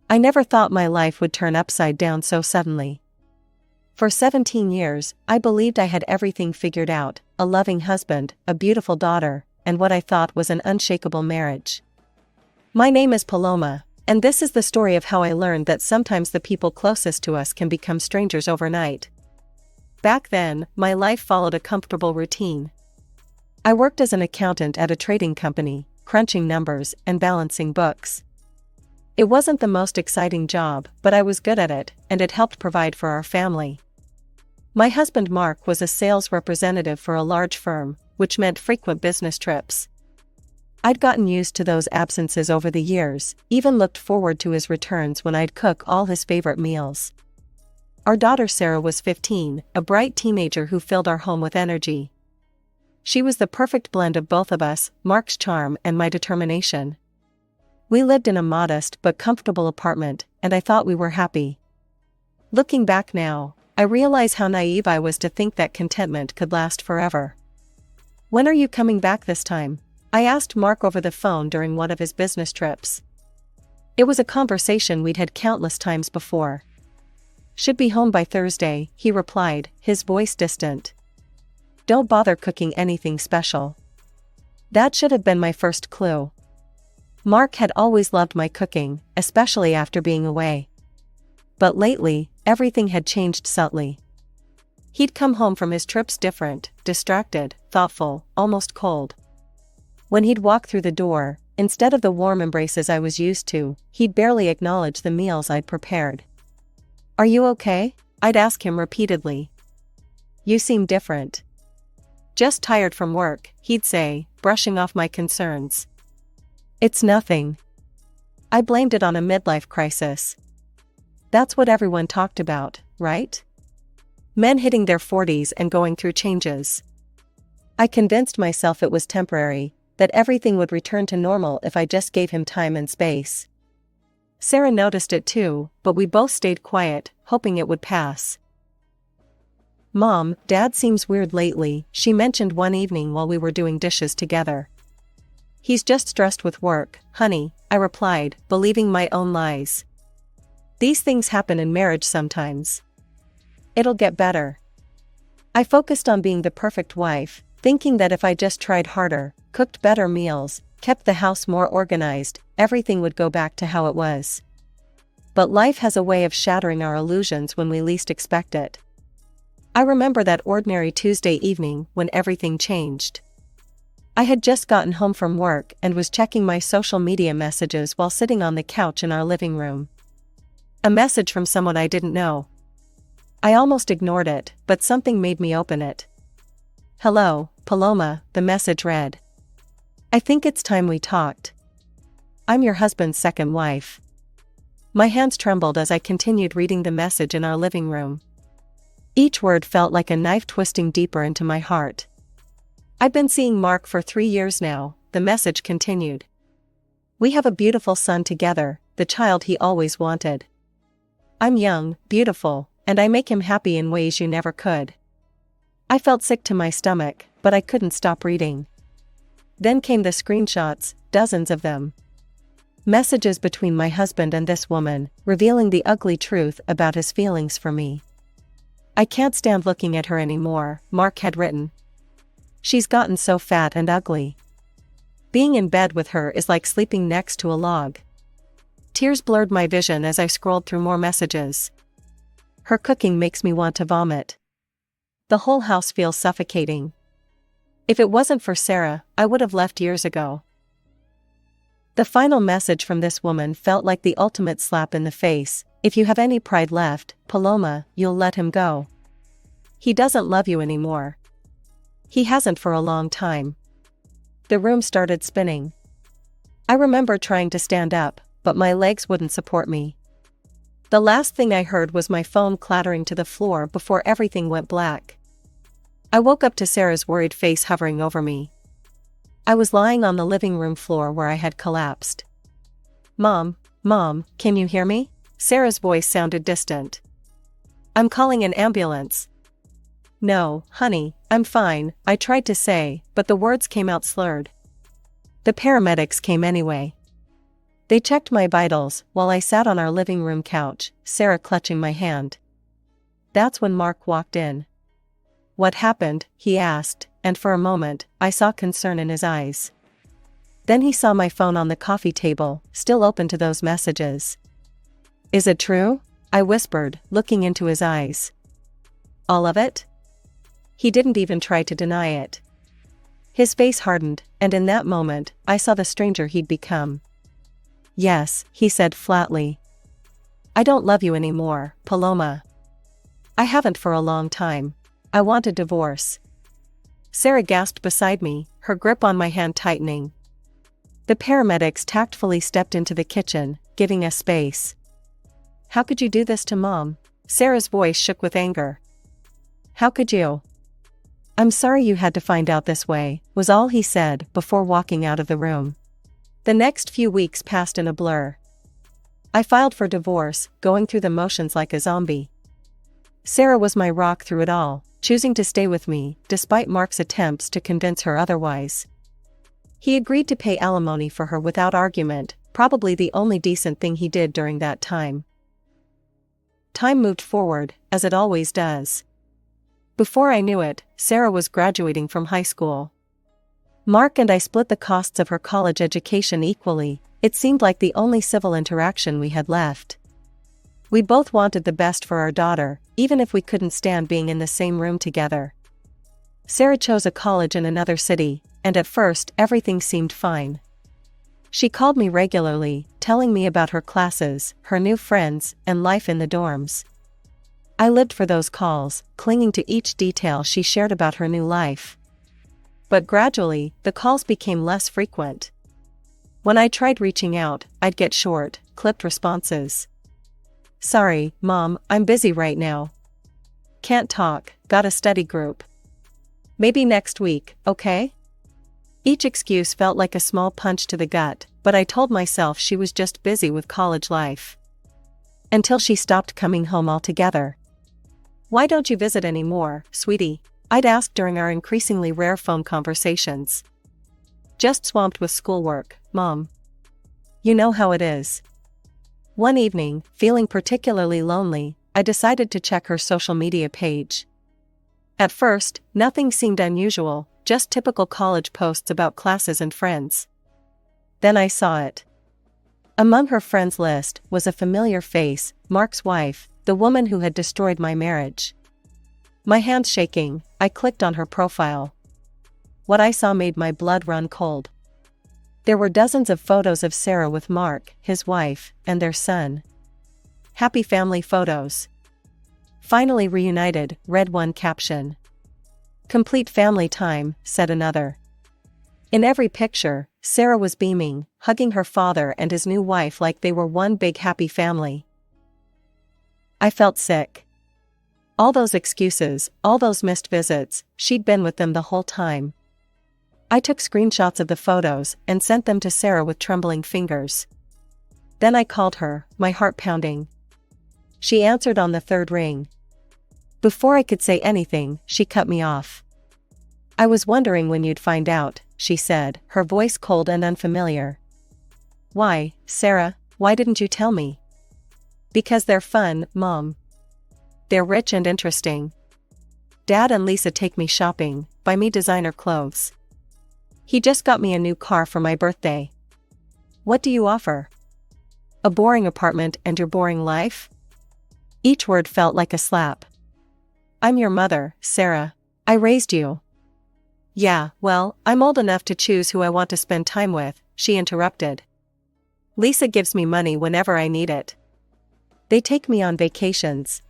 I never thought my life would turn upside down so suddenly. For 17 years, I believed I had everything figured out, a loving husband, a beautiful daughter, and what I thought was an unshakable marriage. My name is Paloma, and this is the story of how I learned that sometimes the people closest to us can become strangers overnight. Back then, my life followed a comfortable routine. I worked as an accountant at a trading company, crunching numbers and balancing books. It wasn't the most exciting job, but I was good at it, and it helped provide for our family. My husband Mark was a sales representative for a large firm, which meant frequent business trips. I'd gotten used to those absences over the years, even looked forward to his returns when I'd cook all his favorite meals. Our daughter Sarah was 15, a bright teenager who filled our home with energy. She was the perfect blend of both of us, Mark's charm and my determination. We lived in a modest but comfortable apartment, and I thought we were happy. Looking back now, I realize how naive I was to think that contentment could last forever. "When are you coming back this time?" I asked Mark over the phone during one of his business trips. It was a conversation we'd had countless times before. "Should be home by Thursday," he replied, his voice distant. "Don't bother cooking anything special." That should have been my first clue. Mark had always loved my cooking, especially after being away. But lately, everything had changed subtly. He'd come home from his trips different, distracted, thoughtful, almost cold. When he'd walk through the door, instead of the warm embraces I was used to, he'd barely acknowledge the meals I'd prepared. "Are you okay?" I'd ask him repeatedly. "You seem different." "Just tired from work," he'd say, brushing off my concerns. "It's nothing." I blamed it on a midlife crisis. That's what everyone talked about, right? Men hitting their 40s and going through changes. I convinced myself it was temporary, that everything would return to normal if I just gave him time and space. Sarah noticed it too, but we both stayed quiet, hoping it would pass. "Mom, Dad seems weird lately," she mentioned one evening while we were doing dishes together. "He's just stressed with work, honey," I replied, believing my own lies. "These things happen in marriage sometimes. It'll get better." I focused on being the perfect wife, thinking that if I just tried harder, cooked better meals, kept the house more organized, everything would go back to how it was. But life has a way of shattering our illusions when we least expect it. I remember that ordinary Tuesday evening when everything changed. I had just gotten home from work and was checking my social media messages while sitting on the couch in our living room. A message from someone I didn't know. I almost ignored it, but something made me open it. "Hello, Paloma," the message read. "I think it's time we talked. I'm your husband's second wife." My hands trembled as I continued reading the message in our living room. Each word felt like a knife twisting deeper into my heart. "I've been seeing Mark for 3 years now," the message continued. "We have a beautiful son together, the child he always wanted. I'm young, beautiful, and I make him happy in ways you never could." I felt sick to my stomach, but I couldn't stop reading. Then came the screenshots, dozens of them. Messages between my husband and this woman, revealing the ugly truth about his feelings for me. "I can't stand looking at her anymore," Mark had written. "She's gotten so fat and ugly. Being in bed with her is like sleeping next to a log." Tears blurred my vision as I scrolled through more messages. "Her cooking makes me want to vomit. The whole house feels suffocating. If it wasn't for Sarah, I would have left years ago." The final message from this woman felt like the ultimate slap in the face. "If you have any pride left, Paloma, you'll let him go. He doesn't love you anymore. He hasn't for a long time." The room started spinning. I remember trying to stand up, but my legs wouldn't support me. The last thing I heard was my phone clattering to the floor before everything went black. I woke up to Sarah's worried face hovering over me. I was lying on the living room floor where I had collapsed. Mom, can you hear me?" Sarah's voice sounded distant. "I'm calling an ambulance." "No, honey, I'm fine," I tried to say, but the words came out slurred. "The paramedics came anyway." They checked my vitals while I sat on our living room couch, Sarah clutching my hand. That's when Mark walked in. "What happened?" he asked, and for a moment, I saw concern in his eyes. Then he saw my phone on the coffee table, still open to those messages. "Is it true?" I whispered, looking into his eyes. "All of it?" He didn't even try to deny it. His face hardened, and in that moment, I saw the stranger he'd become. "Yes," he said flatly. "I don't love you anymore, Paloma. I haven't for a long time. I want a divorce." Sarah gasped beside me, her grip on my hand tightening. The paramedics tactfully stepped into the kitchen, giving us space. "How could you do this to Mom?" Sarah's voice shook with anger. "How could you?" "I'm sorry you had to find out this way," was all he said before walking out of the room. The next few weeks passed in a blur. I filed for divorce, going through the motions like a zombie. Sarah was my rock through it all, choosing to stay with me, despite Mark's attempts to convince her otherwise. He agreed to pay alimony for her without argument, probably the only decent thing he did during that time. Time moved forward, as it always does. Before I knew it, Sarah was graduating from high school. Mark and I split the costs of her college education equally. It seemed like the only civil interaction we had left. We both wanted the best for our daughter, even if we couldn't stand being in the same room together. Sarah chose a college in another city, and at first everything seemed fine. She called me regularly, telling me about her classes, her new friends, and life in the dorms. I lived for those calls, clinging to each detail she shared about her new life. But gradually, the calls became less frequent. When I tried reaching out, I'd get short, clipped responses. "Sorry, Mom, I'm busy right now. Can't talk, got a study group. Maybe next week, okay?" Each excuse felt like a small punch to the gut, but I told myself she was just busy with college life. Until she stopped coming home altogether. "Why don't you visit anymore, sweetie?" I'd ask during our increasingly rare phone conversations. "Just swamped with schoolwork, Mom. You know how it is." One evening, feeling particularly lonely, I decided to check her social media page. At first, nothing seemed unusual, just typical college posts about classes and friends. Then I saw it. Among her friends list was a familiar face, Mark's wife, the woman who had destroyed my marriage. My hands shaking, I clicked on her profile. What I saw made my blood run cold. There were dozens of photos of Sarah with Mark, his wife, and their son. "Happy family photos. Finally reunited," read one caption. "Complete family time," said another. In every picture, Sarah was beaming, hugging her father and his new wife like they were one big happy family. I felt sick. All those excuses, all those missed visits, she'd been with them the whole time. I took screenshots of the photos and sent them to Sarah with trembling fingers. Then I called her, my heart pounding. She answered on the third ring. Before I could say anything, she cut me off. "I was wondering when you'd find out," she said, her voice cold and unfamiliar. "Why, Sarah, why didn't you tell me?" "Because they're fun, Mom. They're rich and interesting. Dad and Lisa take me shopping, buy me designer clothes. He just got me a new car for my birthday. What do you offer? A boring apartment and your boring life?" Each word felt like a slap. "I'm your mother, Sarah. I raised you." "Yeah, well, I'm old enough to choose who I want to spend time with," she interrupted. "Lisa gives me money whenever I need it. They take me on vacations.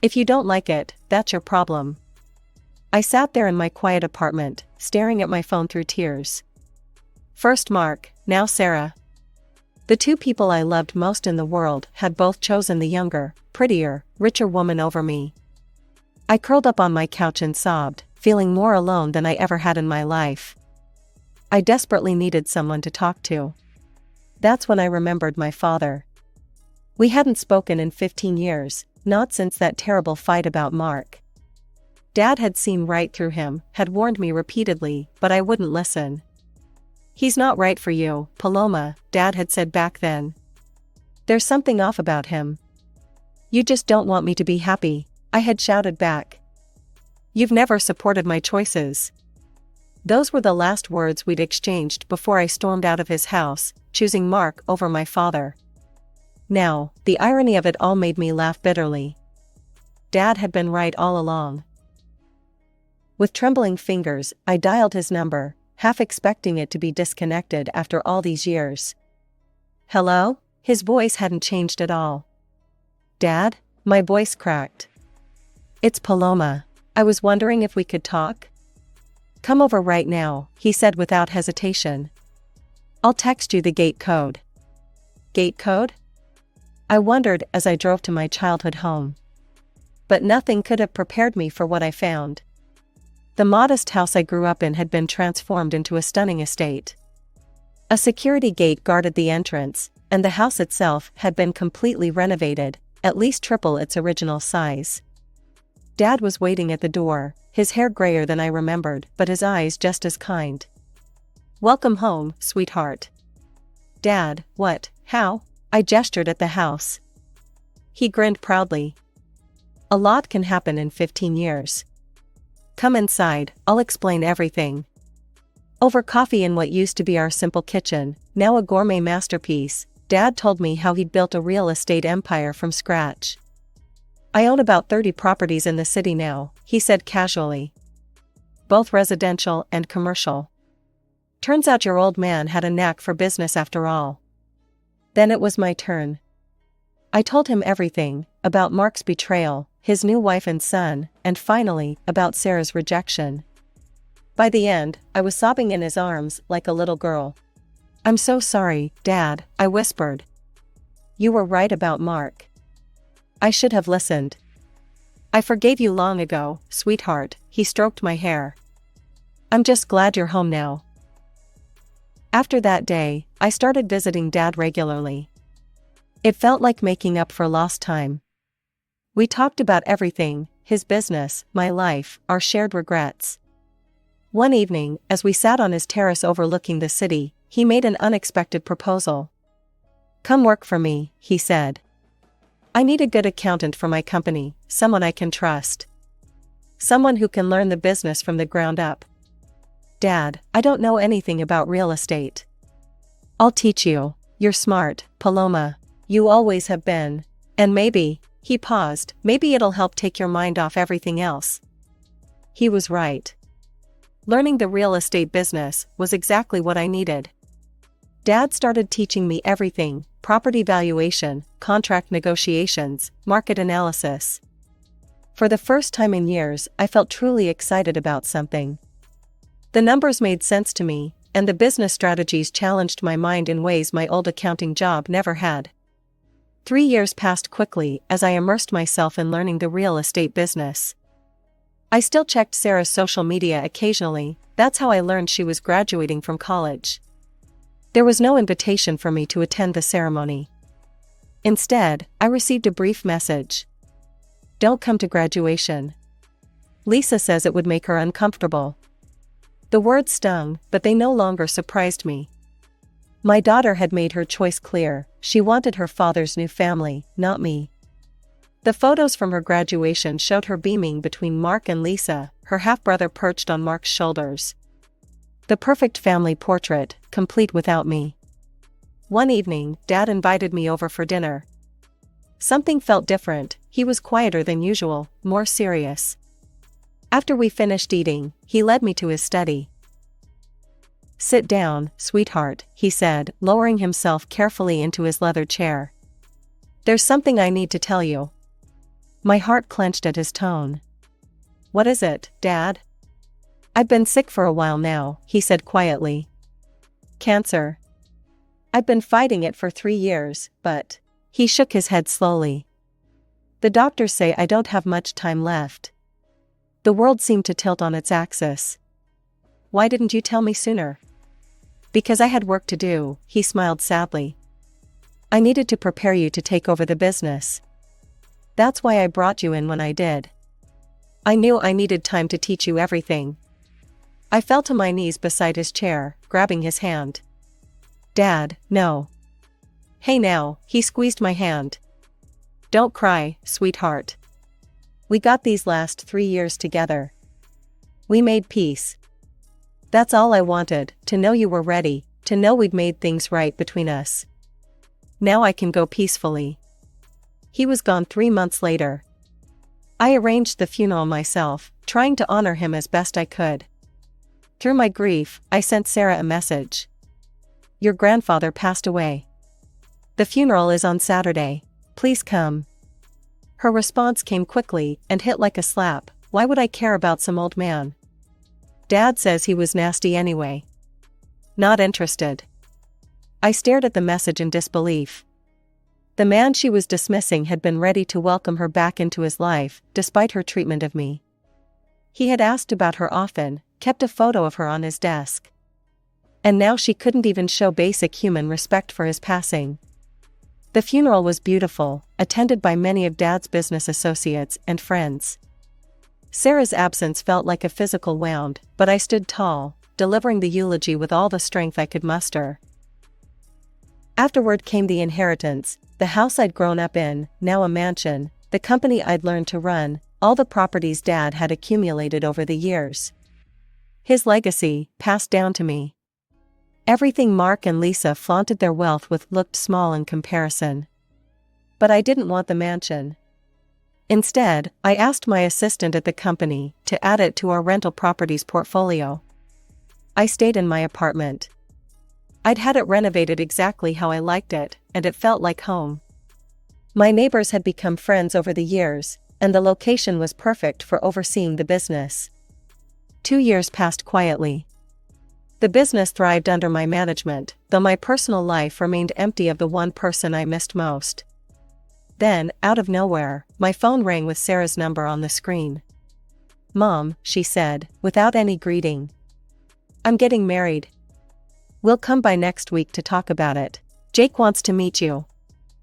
If you don't like it, that's your problem." I sat there in my quiet apartment, staring at my phone through tears. First Mark, now Sarah. The two people I loved most in the world had both chosen the younger, prettier, richer woman over me. I curled up on my couch and sobbed, feeling more alone than I ever had in my life. I desperately needed someone to talk to. That's when I remembered my father. We hadn't spoken in 15 years, not since that terrible fight about Mark. Dad had seen right through him, had warned me repeatedly, but I wouldn't listen. "He's not right for you, Paloma," Dad had said back then. "There's something off about him." "You just don't want me to be happy," I had shouted back. "You've never supported my choices." Those were the last words we'd exchanged before I stormed out of his house, choosing Mark over my father. Now, the irony of it all made me laugh bitterly. Dad had been right all along. With trembling fingers, I dialed his number, half expecting it to be disconnected after all these years. "Hello?" His voice hadn't changed at all. "Dad?" My voice cracked. "It's Paloma. I was wondering if we could talk?" "Come over right now," he said without hesitation. "I'll text you the gate code." "Gate code?" I wondered as I drove to my childhood home. But nothing could have prepared me for what I found. The modest house I grew up in had been transformed into a stunning estate. A security gate guarded the entrance, and the house itself had been completely renovated, at least triple its original size. Dad was waiting at the door, his hair grayer than I remembered, but his eyes just as kind. "Welcome home, sweetheart." "Dad, what, how?" I gestured at the house. He grinned proudly. "A lot can happen in 15 years. Come inside, I'll explain everything." Over coffee in what used to be our simple kitchen, now a gourmet masterpiece, Dad told me how he'd built a real estate empire from scratch. "I own about 30 properties in the city now," he said casually. "Both residential and commercial. Turns out your old man had a knack for business after all." Then it was my turn. I told him everything, about Mark's betrayal, his new wife and son, and finally, about Sarah's rejection. By the end, I was sobbing in his arms like a little girl. "I'm so sorry, Dad," I whispered. "You were right about Mark. I should have listened." "I forgave you long ago, sweetheart," he stroked my hair. "I'm just glad you're home now." After that day, I started visiting Dad regularly. It felt like making up for lost time. We talked about everything, his business, my life, our shared regrets. One evening, as we sat on his terrace overlooking the city, he made an unexpected proposal. "Come work for me," he said. "I need a good accountant for my company, someone I can trust. Someone who can learn the business from the ground up." "Dad, I don't know anything about real estate." "I'll teach you. You're smart, Paloma. You always have been. And maybe," he paused, "maybe it'll help take your mind off everything else." He was right. Learning the real estate business was exactly what I needed. Dad started teaching me everything: property valuation, contract negotiations, market analysis. For the first time in years, I felt truly excited about something. The numbers made sense to me, and the business strategies challenged my mind in ways my old accounting job never had. 3 years passed quickly as I immersed myself in learning the real estate business. I still checked Sarah's social media occasionally. That's how I learned she was graduating from college. There was no invitation for me to attend the ceremony. Instead, I received a brief message. "Don't come to graduation. Lisa says it would make her uncomfortable." The words stung, but they no longer surprised me. My daughter had made her choice clear: she wanted her father's new family, not me. The photos from her graduation showed her beaming between Mark and Lisa, her half-brother perched on Mark's shoulders. The perfect family portrait, complete without me. One evening, Dad invited me over for dinner. Something felt different. He was quieter than usual, more serious. After we finished eating, he led me to his study. "Sit down, sweetheart," he said, lowering himself carefully into his leather chair. "There's something I need to tell you." My heart clenched at his tone. "What is it, Dad?" "I've been sick for a while now," he said quietly. "Cancer. I've been fighting it for 3 years, but..." He shook his head slowly. "The doctors say I don't have much time left." The world seemed to tilt on its axis. "Why didn't you tell me sooner?" "Because I had work to do," he smiled sadly. "I needed to prepare you to take over the business. That's why I brought you in when I did. I knew I needed time to teach you everything." I fell to my knees beside his chair, grabbing his hand. Dad, no. Hey now, he squeezed my hand. Don't cry, sweetheart. We got these last 3 years together. We made peace. That's all I wanted, to know you were ready, to know we'd made things right between us. Now I can go peacefully. He was gone 3 months later. I arranged the funeral myself, trying to honor him as best I could. Through my grief, I sent Sarah a message. Your grandfather passed away. The funeral is on Saturday. Please come. Her response came quickly and hit like a slap. Why would I care about some old man? Dad says he was nasty anyway. Not interested. I stared at the message in disbelief. The man she was dismissing had been ready to welcome her back into his life, despite her treatment of me. He had asked about her often, kept a photo of her on his desk. And now she couldn't even show basic human respect for his passing. The funeral was beautiful, attended by many of Dad's business associates and friends. Sarah's absence felt like a physical wound, but I stood tall, delivering the eulogy with all the strength I could muster. Afterward came the inheritance, the house I'd grown up in, now a mansion, the company I'd learned to run, all the properties Dad had accumulated over the years. His legacy, passed down to me. Everything Mark and Lisa flaunted their wealth with looked small in comparison. But I didn't want the mansion. Instead, I asked my assistant at the company to add it to our rental properties portfolio. I stayed in my apartment. I'd had it renovated exactly how I liked it, and it felt like home. My neighbors had become friends over the years, and the location was perfect for overseeing the business. 2 years passed quietly. The business thrived under my management, though my personal life remained empty of the one person I missed most. Then, out of nowhere, my phone rang with Sarah's number on the screen. Mom, she said, without any greeting. I'm getting married. We'll come by next week to talk about it. Jake wants to meet you.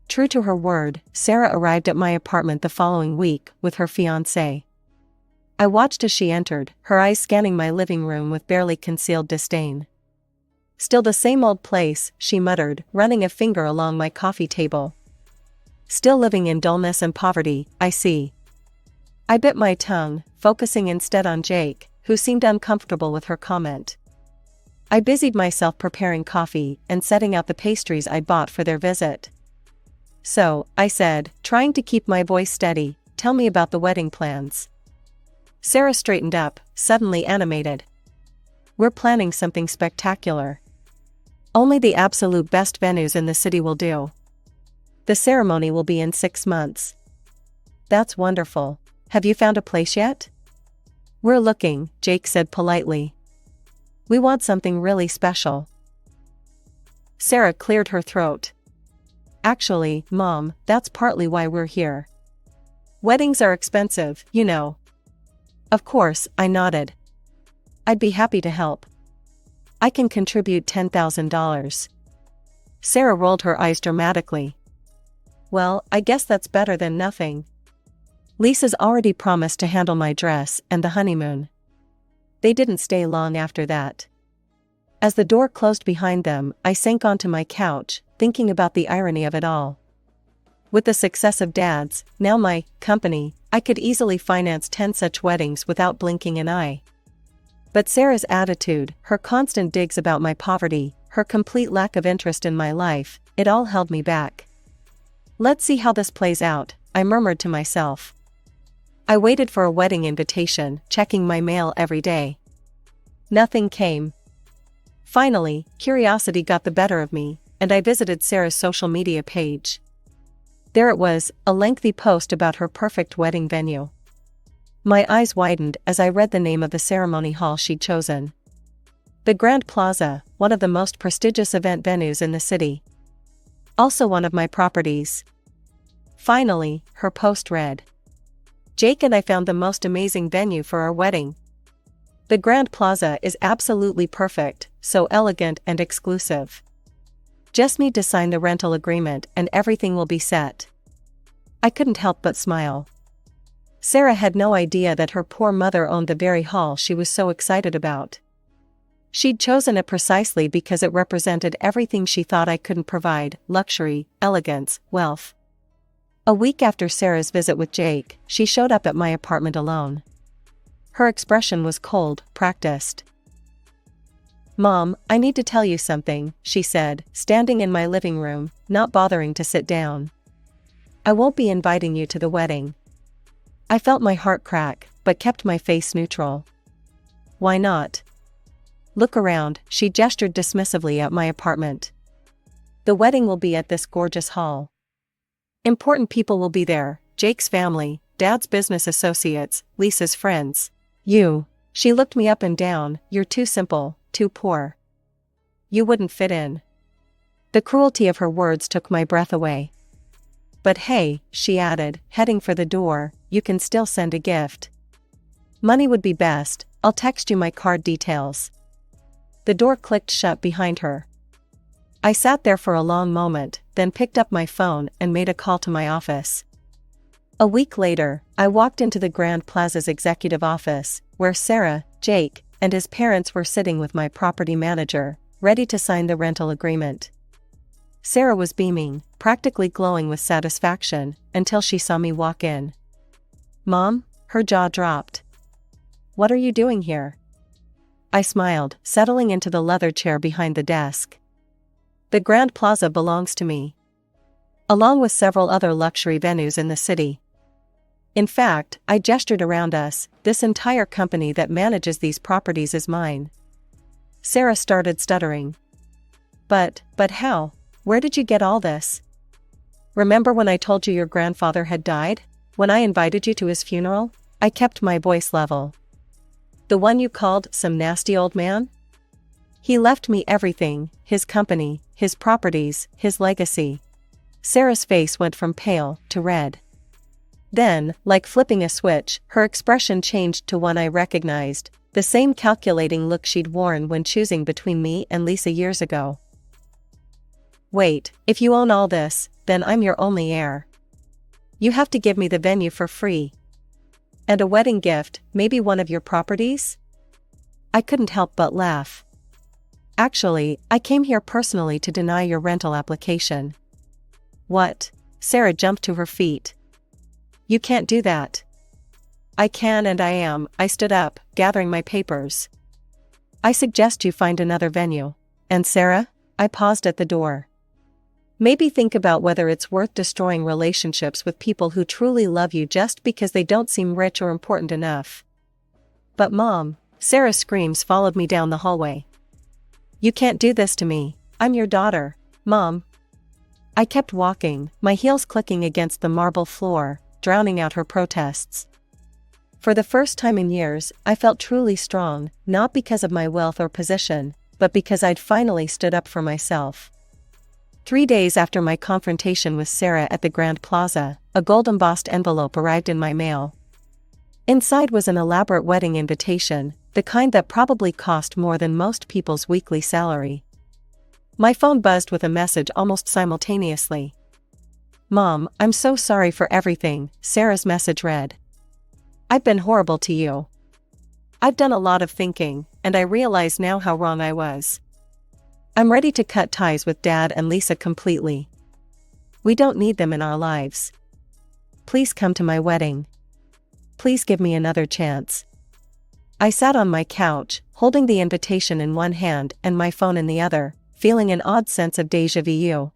True to her word, Sarah arrived at my apartment the following week with her fiancé. I watched as she entered, her eyes scanning my living room with barely concealed disdain. Still the same old place, she muttered, running a finger along my coffee table. Still living in dullness and poverty, I see. I bit my tongue, focusing instead on Jake, who seemed uncomfortable with her comment. I busied myself preparing coffee and setting out the pastries I'd bought for their visit. So, I said, trying to keep my voice steady, tell me about the wedding plans. Sarah straightened up, suddenly animated. We're planning something spectacular. Only the absolute best venues in the city will do. The ceremony will be in 6 months. That's wonderful. Have you found a place yet? We're looking, Jake said politely. We want something really special. Sarah cleared her throat. Actually, Mom, that's partly why we're here. Weddings are expensive, you know. Of course, I nodded. I'd be happy to help. I can contribute $10,000. Sarah rolled her eyes dramatically. Well, I guess that's better than nothing. Lisa's already promised to handle my dress and the honeymoon. They didn't stay long after that. As the door closed behind them, I sank onto my couch, thinking about the irony of it all. With the success of Dad's, now my company, I could easily finance 10 such weddings without blinking an eye. But Sarah's attitude, her constant digs about my poverty, her complete lack of interest in my life, it all held me back. Let's see how this plays out, I murmured to myself. I waited for a wedding invitation, checking my mail every day. Nothing came. Finally, curiosity got the better of me, and I visited Sarah's social media page. There it was, a lengthy post about her perfect wedding venue. My eyes widened as I read the name of the ceremony hall she'd chosen. The Grand Plaza, one of the most prestigious event venues in the city. Also one of my properties. Finally, her post read. Jake and I found the most amazing venue for our wedding. The Grand Plaza is absolutely perfect, so elegant and exclusive. Just need to sign the rental agreement and everything will be set. I couldn't help but smile. Sarah had no idea that her poor mother owned the very hall she was so excited about. She'd chosen it precisely because it represented everything she thought I couldn't provide: luxury, elegance, wealth. A week after Sarah's visit with Jake, she showed up at my apartment alone. Her expression was cold, practiced. "Mom, I need to tell you something," she said, standing in my living room, not bothering to sit down. "I won't be inviting you to the wedding." I felt my heart crack, but kept my face neutral. "Why not?" "Look around," she gestured dismissively at my apartment. "The wedding will be at this gorgeous hall. Important people will be there: Jake's family, Dad's business associates, Lisa's friends. You." She looked me up and down. "You're too simple, too poor. You wouldn't fit in." The cruelty of her words took my breath away. "But hey," she added, heading for the door, "you can still send a gift. Money would be best. I'll text you my card details." The door clicked shut behind her. I sat there for a long moment, then picked up my phone and made a call to my office. A week later, I walked into the Grand Plaza's executive office, where Sarah, Jake, and his parents were sitting with my property manager, ready to sign the rental agreement. Sarah was beaming, practically glowing with satisfaction, until she saw me walk in. "Mom?" Her jaw dropped. "What are you doing here?" I smiled, settling into the leather chair behind the desk. "The Grand Plaza belongs to me, along with several other luxury venues in the city. In fact," I gestured around us, "this entire company that manages these properties is mine." Sarah started stuttering. But how? Where did you get all this?" "Remember when I told you your grandfather had died? When I invited you to his funeral?" I kept my voice level. "The one you called some nasty old man? He left me everything: his company, his properties, his legacy." Sarah's face went from pale to red. Then, like flipping a switch, her expression changed to one I recognized, the same calculating look she'd worn when choosing between me and Lisa years ago. "Wait, if you own all this, then I'm your only heir. You have to give me the venue for free. And a wedding gift, maybe one of your properties?" I couldn't help but laugh. "Actually, I came here personally to deny your rental application." "What?" Sarah jumped to her feet. "You can't do that." "I can and I am." I stood up, gathering my papers. "I suggest you find another venue. And Sarah?" I paused at the door. "Maybe think about whether it's worth destroying relationships with people who truly love you just because they don't seem rich or important enough." "But Mom," Sarah's screams followed me down the hallway. "You can't do this to me. I'm your daughter, Mom." I kept walking, my heels clicking against the marble floor, drowning out her protests. For the first time in years, I felt truly strong, not because of my wealth or position, but because I'd finally stood up for myself. 3 days after my confrontation with Sarah at the Grand Plaza, a gold-embossed envelope arrived in my mail. Inside was an elaborate wedding invitation, the kind that probably cost more than most people's weekly salary. My phone buzzed with a message almost simultaneously. "Mom, I'm so sorry for everything," Sarah's message read. "I've been horrible to you. I've done a lot of thinking, and I realize now how wrong I was. I'm ready to cut ties with Dad and Lisa completely. We don't need them in our lives. Please come to my wedding. Please give me another chance." I sat on my couch, holding the invitation in one hand and my phone in the other, feeling an odd sense of déjà vu.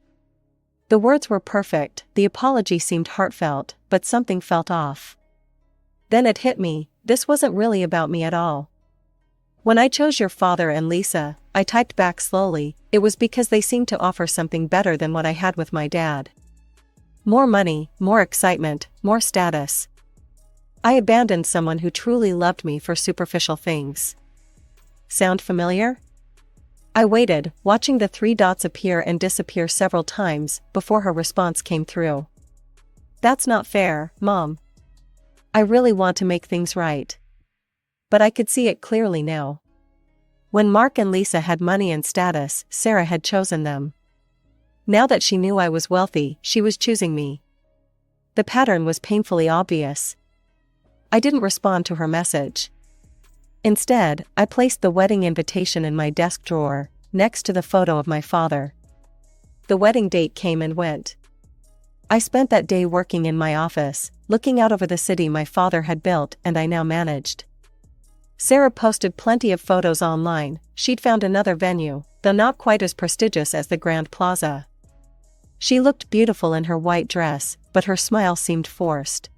The words were perfect, the apology seemed heartfelt, but something felt off. Then it hit me, this wasn't really about me at all. "When I chose your father and Lisa," I typed back slowly, "it was because they seemed to offer something better than what I had with my dad. More money, more excitement, more status. I abandoned someone who truly loved me for superficial things." Sound familiar? I waited, watching the 3 dots appear and disappear several times, before her response came through. "That's not fair, Mom. I really want to make things right." But I could see it clearly now. When Mark and Lisa had money and status, Sarah had chosen them. Now that she knew I was wealthy, she was choosing me. The pattern was painfully obvious. I didn't respond to her message. Instead, I placed the wedding invitation in my desk drawer, next to the photo of my father. The wedding date came and went. I spent that day working in my office, looking out over the city my father had built and I now managed. Sarah posted plenty of photos online. She'd found another venue, though not quite as prestigious as the Grand Plaza. She looked beautiful in her white dress, but her smile seemed forced.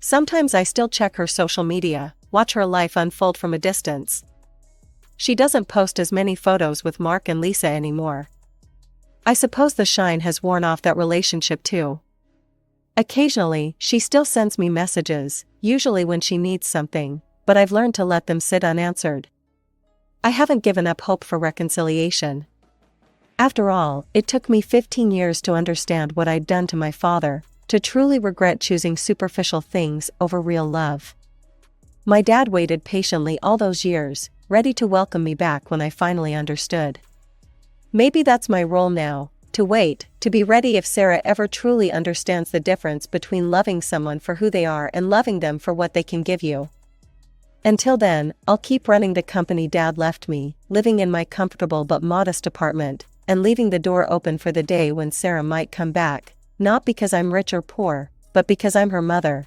Sometimes I still check her social media, watch her life unfold from a distance. She doesn't post as many photos with Mark and Lisa anymore. I suppose the shine has worn off that relationship too. Occasionally, she still sends me messages, usually when she needs something, but I've learned to let them sit unanswered. I haven't given up hope for reconciliation. After all, it took me 15 years to understand what I'd done to my father, to truly regret choosing superficial things over real love. My dad waited patiently all those years, ready to welcome me back when I finally understood. Maybe that's my role now, to wait, to be ready if Sarah ever truly understands the difference between loving someone for who they are and loving them for what they can give you. Until then, I'll keep running the company Dad left me, living in my comfortable but modest apartment, and leaving the door open for the day when Sarah might come back, not because I'm rich or poor, but because I'm her mother,